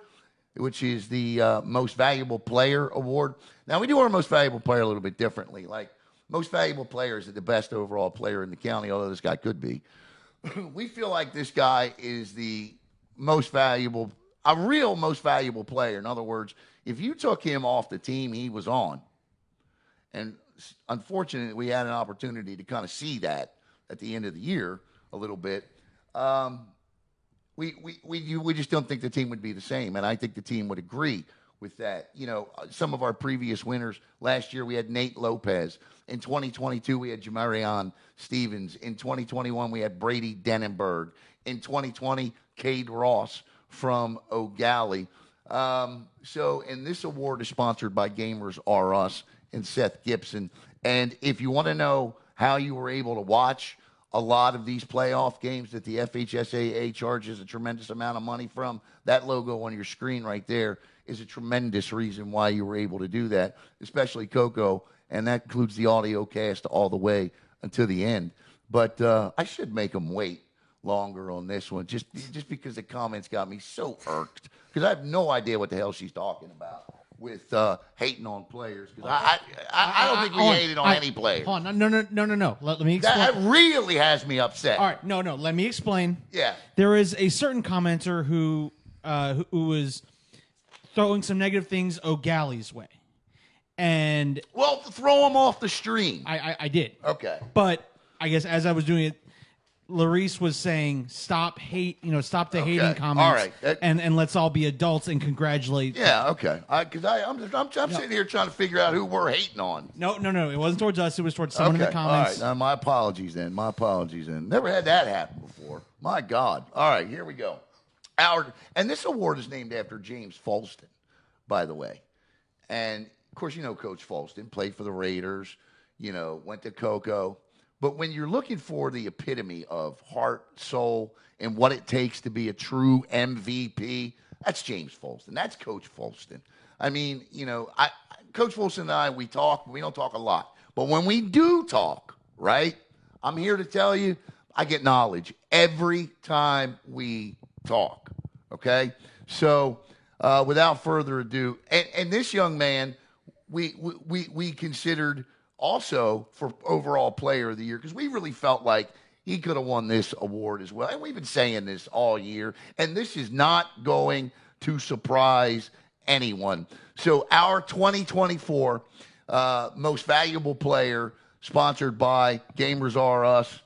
which is the Most Valuable Player Award. Now, we do our Most Valuable Player a little bit differently. Like, Most Valuable Player is the best overall player in the county, although this guy could be. We feel like this guy is the most valuable, a real most valuable player. In other words, if you took him off the team he was on, and unfortunately we had an opportunity to kind of see that at the end of the year a little bit, we just don't think the team would be the same, and I think the team would agree with that. You know, some of our previous winners last year, we had Nate Lopez. In 2022, we had Jamarion Stevens. In 2021, we had Brady Denenberg. In 2020, Cade Ross from O'Galley. And this award is sponsored by Gamers R Us and Seth Gibson. And if you want to know how you were able to watch a lot of these playoff games that the FHSAA charges a tremendous amount of money from, that logo on your screen right there is a tremendous reason why you were able to do that, especially Coco, and that includes the audio cast all the way until the end. But I should make them wait longer on this one, just because the comments got me so irked, because I have no idea what the hell she's talking about with hating on players, because I don't think we hated on any player. Hold on, no. Let me explain. That really has me upset. All right, no, let me explain. Yeah. There is a certain commenter who was throwing some negative things O'Galley's way. And well, throw him off the stream. I did. Okay. But I guess as I was doing it, Larice was saying, stop the hating comments. All right. And let's all be adults and congratulate. Yeah, okay. Because I'm sitting here trying to figure out who we're hating on. No. It wasn't towards us. It was towards someone in the comments. All right. My apologies then. Never had that happen before. My God. All right, here we go. And this award is named after James Folston, by the way. And, of course, you know Coach Folston, played for the Raiders, went to Coco. But when you're looking for the epitome of heart, soul, and what it takes to be a true MVP, that's James Folston. That's Coach Folston. I mean, Coach Folston and I, we talk, but we don't talk a lot. But when we do talk, right, I'm here to tell you, I get knowledge every time we talk, okay? So without further ado, and this young man, we considered also for overall player of the year, because we really felt like he could have won this award as well. And we've been saying this all year, and this is not going to surprise anyone. So our 2024 most valuable player, sponsored by Gamers R Us,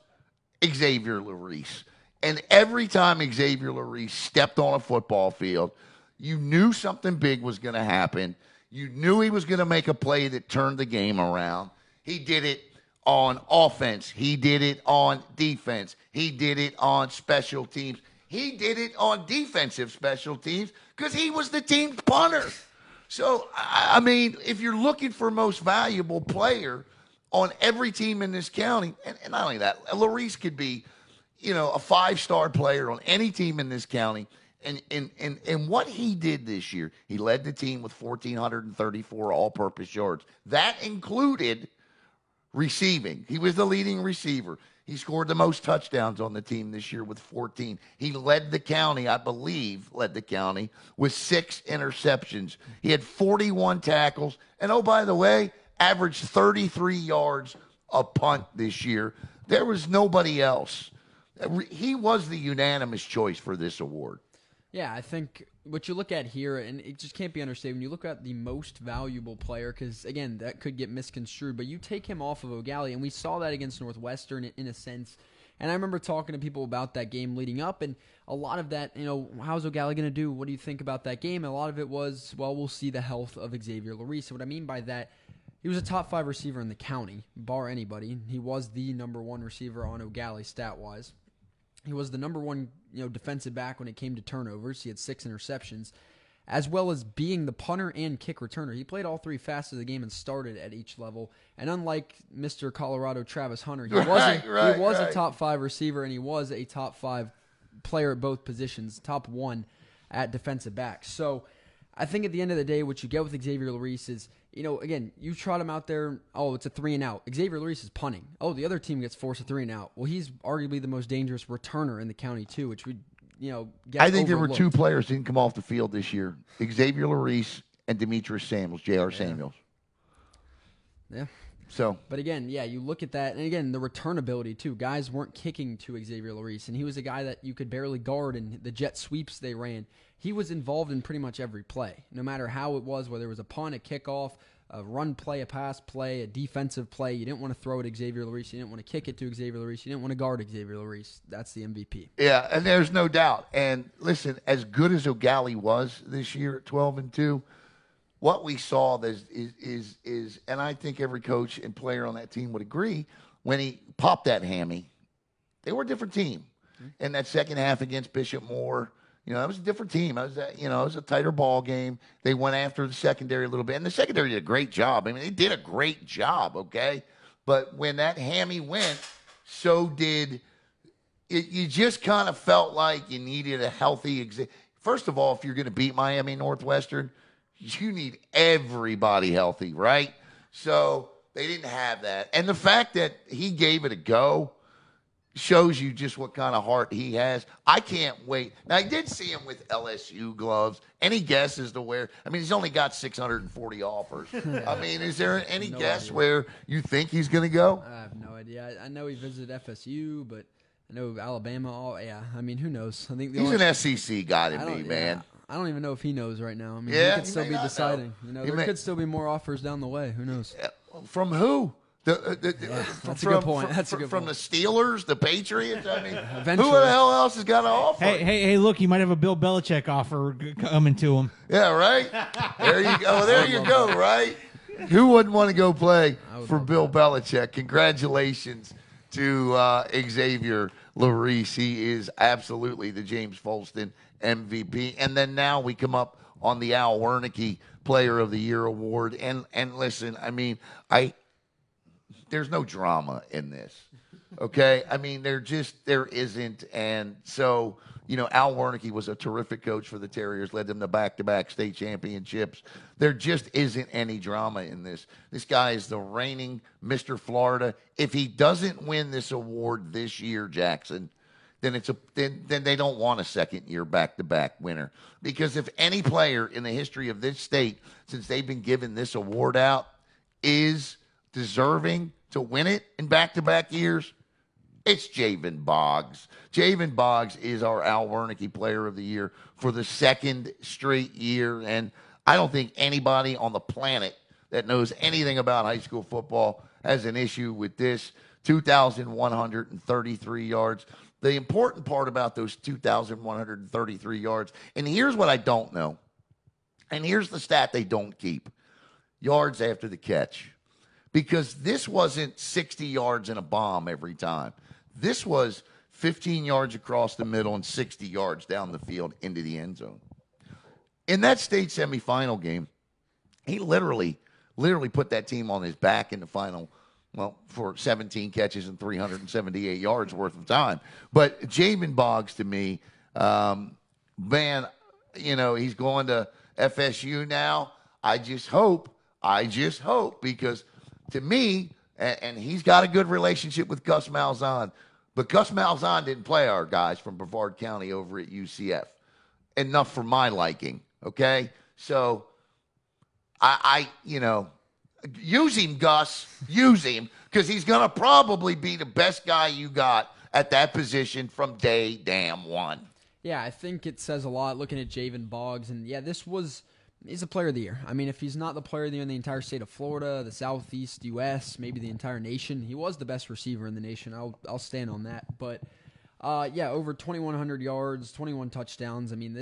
Xavier Larice. And every time Xavier Larice stepped on a football field, you knew something big was going to happen. You knew he was going to make a play that turned the game around. He did it on offense. He did it on defense. He did it on special teams. He did it on defensive special teams because he was the team's punter. So, I mean, if you're looking for most valuable player on every team in this county, and not only that, Larice could be, a 5-star player on any team in this county. And what he did this year, he led the team with 1,434 all-purpose yards. That included receiving. He was the leading receiver. He scored the most touchdowns on the team this year with 14. He led the county, I believe, with 6 interceptions. He had 41 tackles. And, oh, by the way, averaged 33 yards a punt this year. There was nobody else. He was the unanimous choice for this award. Yeah, I think what you look at here, and it just can't be understated, when you look at the most valuable player, because, again, that could get misconstrued, but you take him off of O'Gallie, and we saw that against Northwestern in a sense. And I remember talking to people about that game leading up, and a lot of that, how's O'Gallie going to do? What do you think about that game? And a lot of it was, well, we'll see the health of Xavier Larice. So what I mean by that, he was a top 5 receiver in the county, bar anybody. He was the number 1 receiver on O'Gallie stat-wise. He was the number 1, defensive back when it came to turnovers. He had 6 interceptions, as well as being the punter and kick returner. He played all 3 facets of the game and started at each level. And unlike Mr. Colorado Travis Hunter, he was a top 5 receiver, and he was a top 5 player at both positions, top 1 at defensive back. So I think at the end of the day, what you get with Xavier Larice is, again, you trot him out there, oh, it's a 3-and-out. Xavier Larice is punting. Oh, the other team gets forced a 3-and-out. Well, he's arguably the most dangerous returner in the county, too, which would, get I think there were overlooked. 2 players that didn't come off the field this year, Xavier Larice and Demetrius Samuels, J.R. Samuels. Yeah. So, but again, yeah, you look at that, and again, the return ability, too. Guys weren't kicking to Xavier Larice, and he was a guy that you could barely guard, and the jet sweeps they ran. He was involved in pretty much every play, no matter how it was, whether it was a punt, a kickoff, a run play, a pass play, a defensive play. You didn't want to throw it at Xavier Larice. You didn't want to kick it to Xavier Larice. You didn't want to guard Xavier Larice. That's the MVP. Yeah, and there's no doubt. And listen, as good as O'Gallie was this year at 12-2, what we saw is, and I think every coach and player on that team would agree, when he popped that hammy, they were a different team. And that second half against Bishop Moore, that was a different team. It was a tighter ball game. They went after the secondary a little bit, and the secondary did a great job. I mean, they did a great job, okay? But when that hammy went, so did it. You just kind of felt like you needed a healthy First of all, if you're going to beat Miami Northwestern, you need everybody healthy, right? So they didn't have that. And the fact that he gave it a go shows you just what kind of heart he has. I can't wait. Now, I did see him with LSU gloves. Any guess as to where? I mean, he's only got 640 offers. I mean, is there any guess where you think he's going to go? I have no idea. I know he visited FSU, but I know Alabama. Oh, yeah. I mean, who knows? I think he's an SEC guy to me, man. I don't even know if he knows right now. I mean, yeah, he could still be deciding. There could still be more offers down the way. Who knows? From who? That's a good point. From the Steelers, the Patriots. I mean, who the hell else has got an offer? Hey! Look, you might have a Bill Belichick offer coming to him. Yeah, right. There you go. There you go. Right. Who wouldn't want to go play for Bill Belichick? Congratulations to Xavier Larice. He is absolutely the James Folston MVP. And then now we come up on the Al Wernicke Player of the Year award. And listen, I mean, there's no drama in this. Okay? I mean, there isn't. And so, Al Wernicke was a terrific coach for the Terriers, led them to back-to-back state championships. There just isn't any drama in this. This guy is the reigning Mr. Florida. If he doesn't win this award this year, Jackson, then they don't want a second-year back-to-back winner. Because if any player in the history of this state, since they've been given this award out, is deserving to win it in back-to-back years, it's JAYVAN BOGGS. JAYVAN BOGGS is our Al Wernicke Player of the Year for the 2nd straight year, and I don't think anybody on the planet that knows anything about high school football has an issue with this. 2,133 yards. The important part about those 2,133 yards, and here's what I don't know, and here's the stat they don't keep, yards after the catch. Because this wasn't 60 yards and a bomb every time. This was 15 yards across the middle and 60 yards down the field into the end zone. In that state semifinal game, he literally put that team on his back in the final, for 17 catches and 378 yards worth of time. But JAYVAN BOGGS, to me, man, he's going to FSU now. I just hope, because to me, and he's got a good relationship with Gus Malzahn, but Gus Malzahn didn't play our guys from Brevard County over at UCF. Enough for my liking, okay? So, I use him, Gus. Use him, because he's going to probably be the best guy you got at that position from day damn one. Yeah, I think it says a lot looking at JAYVAN BOGGS. And, yeah, he's a player of the year. I mean, if he's not the player of the year in the entire state of Florida, the Southeast U.S., maybe the entire nation, he was the best receiver in the nation. I'll stand on that. But, yeah, over 2,100 yards, 21 touchdowns. I mean,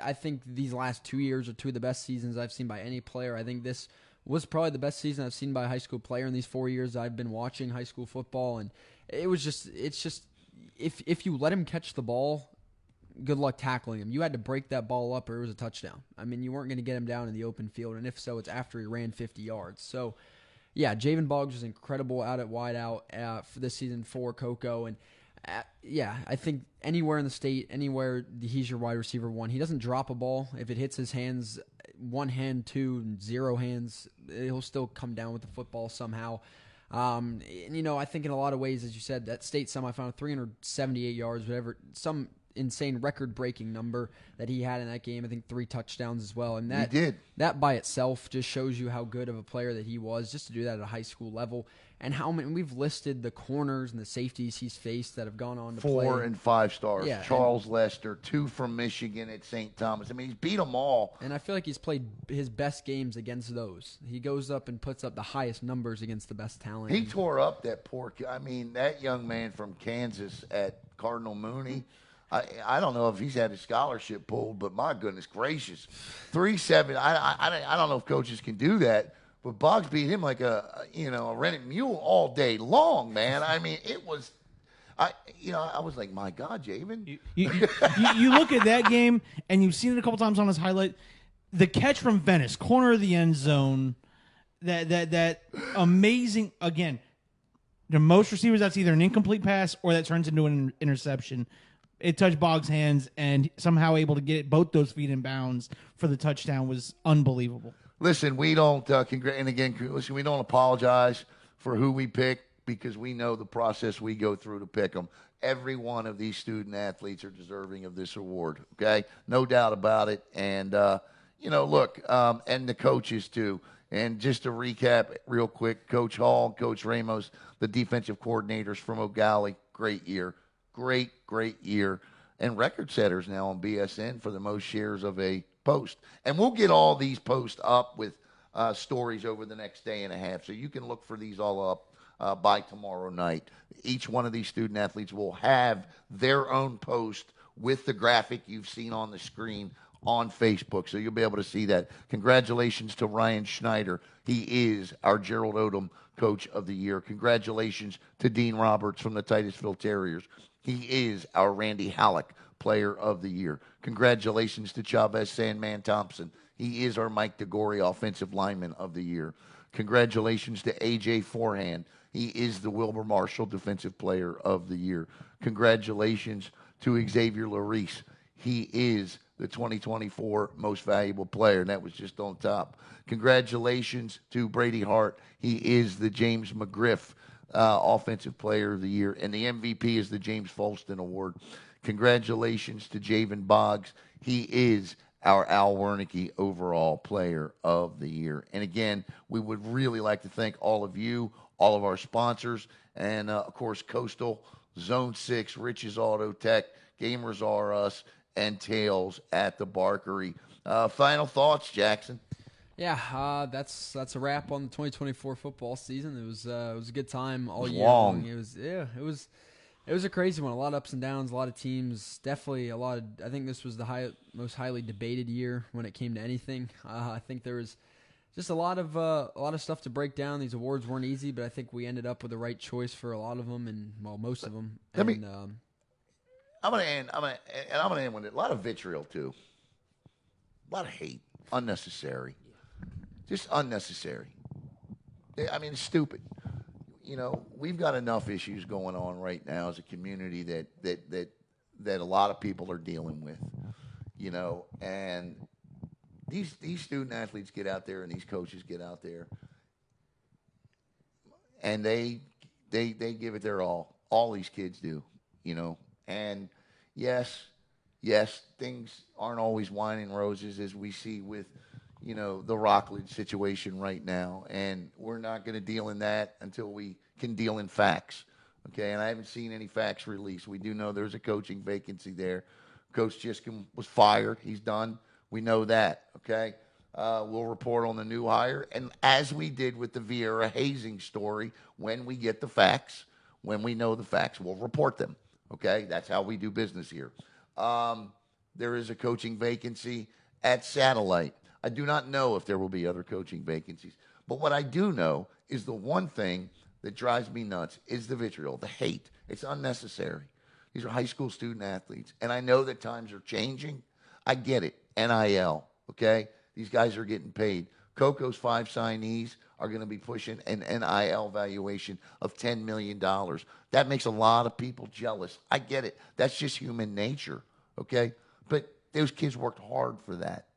I think these last 2 years are two of the best seasons I've seen by any player. I think this was probably the best season I've seen by a high school player in these 4 years I've been watching high school football. And it's just if you let him catch the ball, good luck tackling him. You had to break that ball up or it was a touchdown. I mean, you weren't going to get him down in the open field, and if so, it's after he ran 50 yards. So, yeah, JAYVAN BOGGS was incredible out at wideout for this season for Cocoa. And, yeah, I think anywhere in the state, anywhere he's your wide receiver one. He doesn't drop a ball. If it hits his hands, one hand, two, zero hands, he'll still come down with the football somehow. And, I think in a lot of ways, as you said, that state semifinal, 378 yards, whatever, some insane record-breaking number that he had in that game. I think 3 touchdowns as well. And that by itself just shows you how good of a player that he was, just to do that at a high school level. And how many we've listed the corners and the safeties he's faced that have gone on to play. 4 and 5 stars. Yeah, Charles Lester, 2 from Michigan at St. Thomas. I mean, he's beat them all. And I feel like he's played his best games against those. He goes up and puts up the highest numbers against the best talent. He tore up that young man from Kansas at Cardinal Mooney. I don't know if he's had his scholarship pulled, but my goodness gracious, 3.7. I don't know if coaches can do that, but Boggs beat him like a rented mule all day long, man. I mean, it was, I was like, my God, JAYVAN. You look at that game and you've seen it a couple times on his highlight. The catch from Venice, corner of the end zone, that amazing again. To most receivers, that's either an incomplete pass or that turns into an interception. It touched Boggs' hands, and somehow able to get both those feet in bounds for the touchdown was unbelievable. Listen, we don't we don't apologize for who we pick because we know the process we go through to pick them. Every one of these student athletes are deserving of this award, okay? No doubt about it. And, look, and the coaches too. And just to recap real quick, Coach Hall, Coach Ramos, the defensive coordinators from O'Galley, great year. Great year. And record setters now on BSN for the most shares of a post. And we'll get all these posts up with stories over the next day and a half. So you can look for these all up by tomorrow night. Each one of these student athletes will have their own post with the graphic you've seen on the screen on Facebook. So you'll be able to see that. Congratulations to Ryan Schneider. He is our Gerald Odom Coach of the Year. Congratulations to Dean Roberts from the Titusville Terriers. He is our Randy Halleck Player of the Year. Congratulations to Chavez Sandman Thompson. He is our Mike DeGore Offensive Lineman of the Year. Congratulations to A.J. Forehand. He is the Wilbur Marshall Defensive Player of the Year. Congratulations to Xavier Larice. He is the 2024 Most Valuable Player, and that was just on top. Congratulations to Brady Hart. He is the James McGriff Offensive Player of the Year, and the MVP is the James Folston Award. Congratulations to JAYVAN BOGGS. He is our Al Wernicke Overall Player of the Year. And again, we would really like to thank all of you, all of our sponsors, and of course, Coastal, Zone 6, Rich's Auto Tech, Gamers R Us, and Tails at the Barkery. Final thoughts, Jackson? Yeah, that's a wrap on the 2024 football season. It was a good time all year long. It was a crazy one. A lot of ups and downs, a lot of teams. Definitely a lot of. I think this was the most highly debated year when it came to anything. I think there was just a lot of stuff to break down. These awards weren't easy, but I think we ended up with the right choice for a lot of them, and most of them. I'm gonna end with a lot of vitriol too. A lot of hate, unnecessary, just unnecessary. I mean, it's stupid. You know, we've got enough issues going on right now as a community that a lot of people are dealing with. You know, and these student athletes get out there and these coaches get out there, and they give it their all. All these kids do. You know, and yes, things aren't always wine and roses as we see with, you know, the Rockledge situation right now. And we're not going to deal in that until we can deal in facts. Okay, and I haven't seen any facts released. We do know there's a coaching vacancy there. Coach Chisholm was fired. He's done. We know that, okay? We'll report on the new hire. And as we did with the Vieira hazing story, when we get the facts, when we know the facts, we'll report them. Okay, that's how we do business here. There is a coaching vacancy at Satellite. I do not know if there will be other coaching vacancies. But what I do know is the one thing that drives me nuts is the vitriol, the hate. It's unnecessary. These are high school student athletes. And I know that times are changing. I get it. NIL, okay? These guys are getting paid. Coco's 5 signees are going to be pushing an NIL valuation of $10 million. That makes a lot of people jealous. I get it. That's just human nature, okay? But those kids worked hard for that,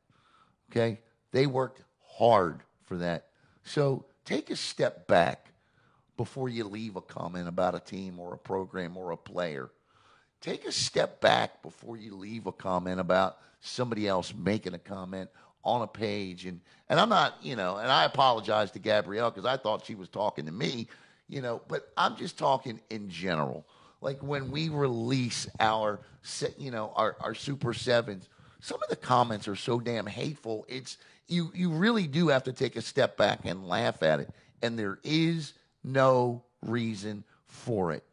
okay? They worked hard for that. So take a step back before you leave a comment about a team or a program or a player. Take a step back before you leave a comment about somebody else making a comment on a page. And I'm not, you know, and I apologize to Gabrielle because I thought she was talking to me, you know, but I'm just talking in general. Like when we release our, you know, our Super Sevens, some of the comments are so damn hateful. It's, you really do have to take a step back and laugh at it. And there is no reason for it.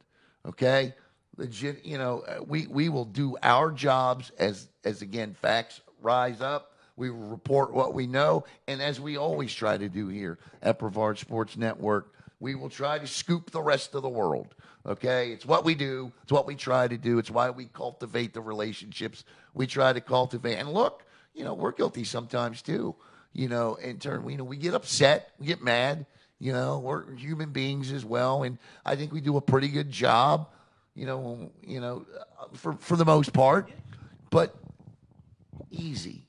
Okay? Legit, you know, we will do our jobs as again, facts rise up. We will report what we know. And as we always try to do here at Brevard Sports Network, we will try to scoop the rest of the world. Okay? It's what we do. It's what we try to do. It's why we cultivate the relationships we try to cultivate. And look, you know, we're guilty sometimes too. You know, in turn, you know, we get upset, we get mad. You know, we're human beings as well. And I think we do a pretty good job, you know, for the most part. But easy.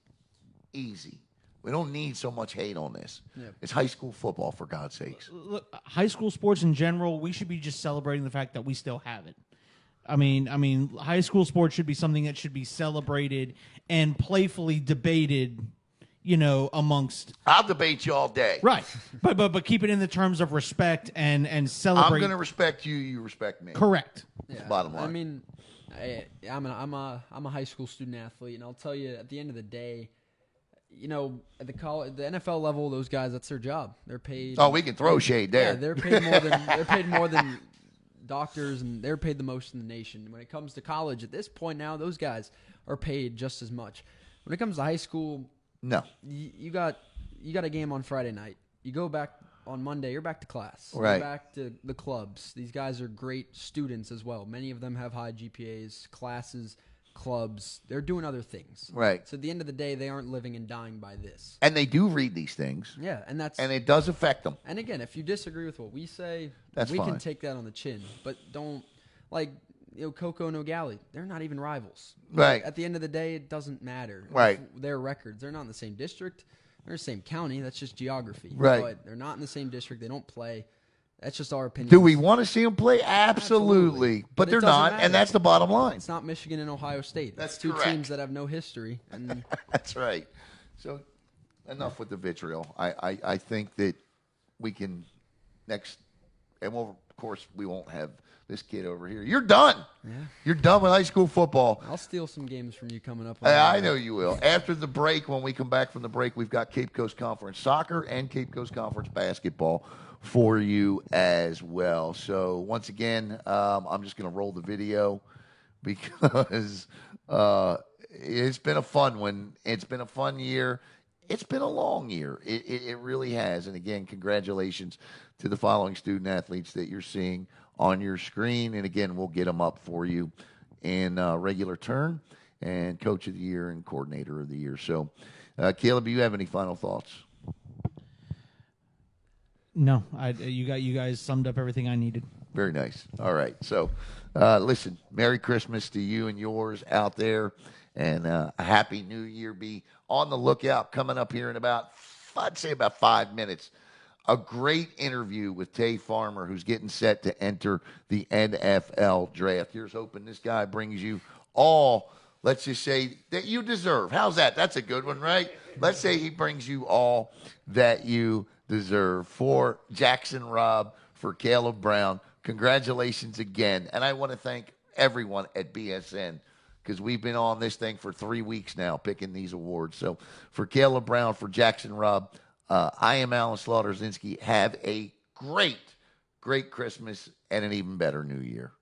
We don't need so much hate on this. Yep. It's high school football, for God's sakes. Look, high school sports in general, we should be just celebrating the fact that we still have it. I mean, high school sports should be something that should be celebrated and playfully debated, you know, amongst. I'll debate you all day. Right, but keep it in the terms of respect and celebrate. I'm going to respect you. You respect me. Correct. That's the bottom line. I mean, I'm a high school student athlete, and I'll tell you, at the end of the day, you know, at the NFL level, those guys, that's their job. They're paid. Oh, we can throw shade there. Yeah, they're paid more than doctors, and they're paid the most in the nation. When it comes to college, at this point now, those guys are paid just as much. When it comes to high school, no, you got a game on Friday night. You go back on Monday, you're back to class. Right. You're back to the clubs. These guys are great students as well. Many of them have high GPAs, classes, clubs. They're doing other things. Right. So at the end of the day, they aren't living and dying by this. And they do read these things. Yeah, and it does affect them. And again, if you disagree with what we say, that's we fine. can take that on the chin. But don't, like, you know, Coco and Gallie, they're not even rivals. Right. At the end of the day, it doesn't matter. Right. Their records, they're not in the same district. They're in the same county. That's just geography. Right. But they're not in the same district. They don't play. That's just our opinion. Do we want to see them play? Absolutely. But they're not, and that's the bottom line. It's not Michigan and Ohio State. That's two correct. teams that have no history. And that's right. So enough with the vitriol. I think that we can next, and we'll, of course, we won't have this kid over here. You're done. Yeah. You're done with high school football. I'll steal some games from you coming up. I know you will. After the break, when we come back from the break, we've got Cape Coast Conference soccer and Cape Coast Conference basketball for you as well. So once again, I'm just going to roll the video because it's been a fun one. It's been a fun year. It's been a long year. It really has. And again, congratulations to the following student athletes that you're seeing on your screen. And again, we'll get them up for you in regular turn, and Coach of the Year and Coordinator of the Year. So, Caleb, do you have any final thoughts? No, you guys summed up everything I needed. Very nice. All right. So, listen, Merry Christmas to you and yours out there, and a Happy New Year. Be on the lookout coming up here in about 5 minutes. A great interview with Tay Farmer, who's getting set to enter the NFL draft. Here's hoping this guy brings you all, let's just say, that you deserve. How's that? That's a good one, right? Let's say he brings you all that you deserve. For Jackson Robb, for Caleb Brown, congratulations again. And I want to thank everyone at BSN, because we've been on this thing for 3 weeks now picking these awards. So for Caleb Brown, for Jackson Robb, I am Alan Slaughter-Zinski. Have a great, great Christmas and an even better New Year.